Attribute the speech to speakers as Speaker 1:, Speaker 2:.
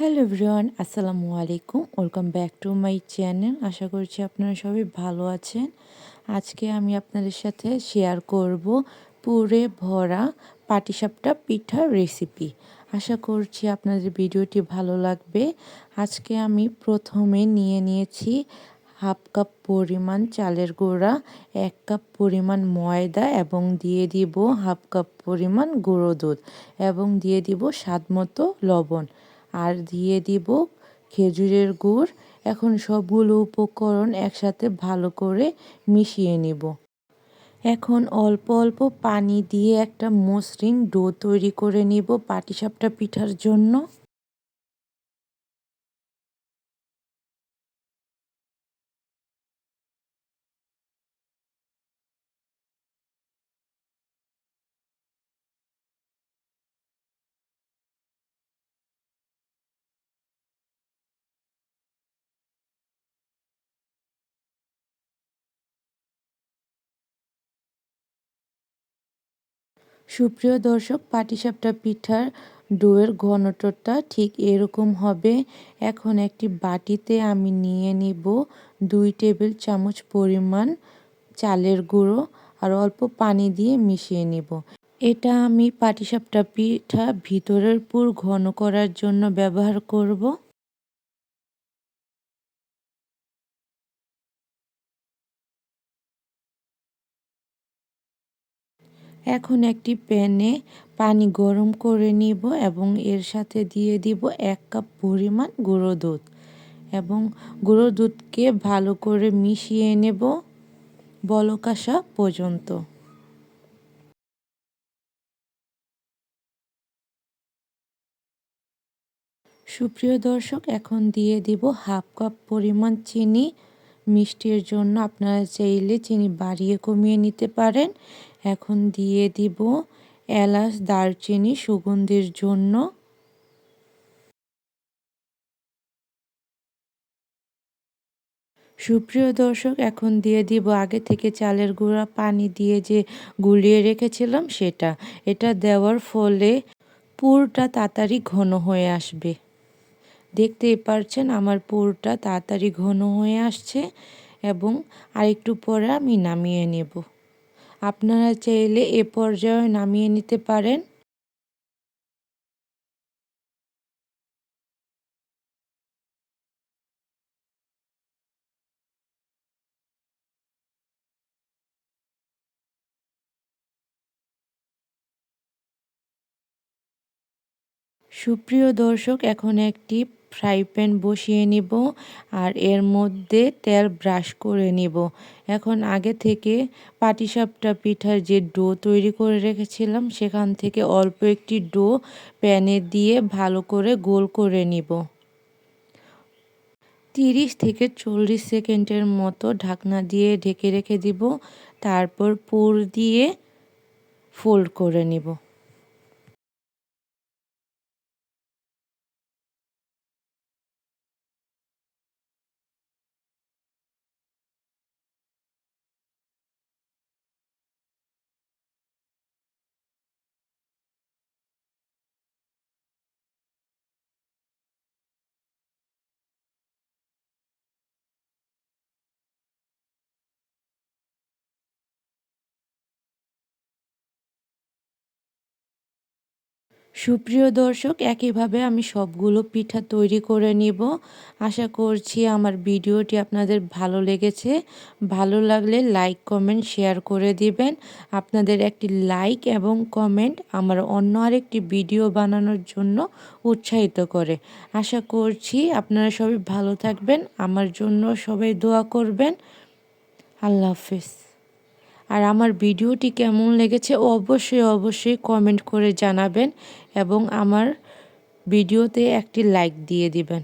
Speaker 1: Hello everyone, আসসালামু আলাইকুম। Welcome back to my channel. আশা করছি আপনারা সবাই ভালো আছেন। আজকে আমি আপনাদের সাথে শেয়ার করব পুরে ভরা পাটিসাপটা পিঠার রেসিপি। আশা করছি আপনাদের ভিডিওটি ভালো লাগবে। আজকে আমি প্রথমে নিয়েছি হাফ কাপ পরিমাণ চালের গুঁড়া, 1 কাপ পরিমাণ ময়দা এবং দিয়ে দিব হাফ কাপ পরিমাণ গুঁড়ো দুধ এবং দিয়ে দিব স্বাদমতো লবণ আর দিয়ে দিব খেজুরের গুড়। এখন সবগুলো উপকরণ একসাথে ভালো করে মিশিয়ে নিব। এখন অল্প অল্প পানি দিয়ে একটা মসৃণ ডো তৈরি করে নিব পাটিসাপটা পিঠার জন্য। সুপ্রিয় দর্শক, পাটিসাপটা পিঠার ডোয়ের ঘনত্বটা ঠিক এরকম হবে। এখন একটি বাটিতে আমি নিয়ে নিব 2 টেবিল চামচ পরিমাণ চালের গুঁড়ো আর অল্প পানি দিয়ে মিশিয়ে নিব। এটা আমি পাটিসাপটা পিঠা ভিতরের পুর ঘন করার জন্য ব্যবহার করব। এখন একটি প্যানে পানি গরম করে নিব এবং এর সাথে দিয়ে দিব 1 কাপ পরিমাণ গুঁড়ো দুধ এবং গুঁড়ো দুধকে ভালো করে মিশিয়ে নেব বলক আসা পর্যন্ত। সুপ্রিয় দর্শক, এখন দিয়ে দিব হাফ কাপ পরিমাণ চিনি। মিষ্টির জন্য আপনারা চাইলে চিনি বাড়িয়ে কমিয়ে নিতে পারেন। এখন দিয়ে দিব এলাচ, দারচিনি সুগন্ধির জন্য। সুপ্রিয় দর্শক, এখন দিয়ে দিব আগে থেকে চালের গুঁড়া পানি দিয়ে যে গুলিয়ে রেখেছিলাম সেটা। এটা দেওয়ার ফলে পুরটা তাড়াতাড়ি ঘন হয়ে আসবে। দেখতেই পারছেন আমার পুরটা তাড়াতাড়ি ঘন হয়ে আসছে এবং আরেকটু পরে আমি নামিয়ে নেব। আপনারা চাইলে এ পর্যায়ে নামিয়ে নিতে পারেন। সুপ্রিয় দর্শক, এখন একটি ফ্রাই প্যান বসিয়ে নিব আর এর মধ্যে তেল ব্রাশ করে নিব। এখন আগে থেকে পাটিসাপটা পিঠার যে ডো তৈরি করে রেখেছিলাম সেখান থেকে অল্প একটি ডো প্যানে দিয়ে ভালো করে গোল করে নিব। 30 থেকে 40 সেকেন্ডের মতো ঢাকনা দিয়ে ঢেকে রেখে দিব। তারপর পুর দিয়ে ফোল্ড করে নিব। সুপ্রিয় দর্শক, একইভাবে আমি সবগুলো পিঠা তৈরি করে নিব। আশা করছি আমার ভিডিওটি আপনাদের ভালো লেগেছে। ভালো লাগলে লাইক, কমেন্ট, শেয়ার করে দিবেন। আপনাদের একটি লাইক এবং কমেন্ট আমার অন্য আরেকটি ভিডিও বানানোর জন্য উৎসাহিত করে। আশা করছি আপনারা সবাই ভালো থাকবেন। আমার জন্য সবাই দোয়া করবেন। আল্লাহ হাফেজ। আর আমার ভিডিওটি কেমন লেগেছে অবশ্যই কমেন্ট করে জানাবেন এবং আমার ভিডিওতে একটি লাইক দিয়ে দিবেন।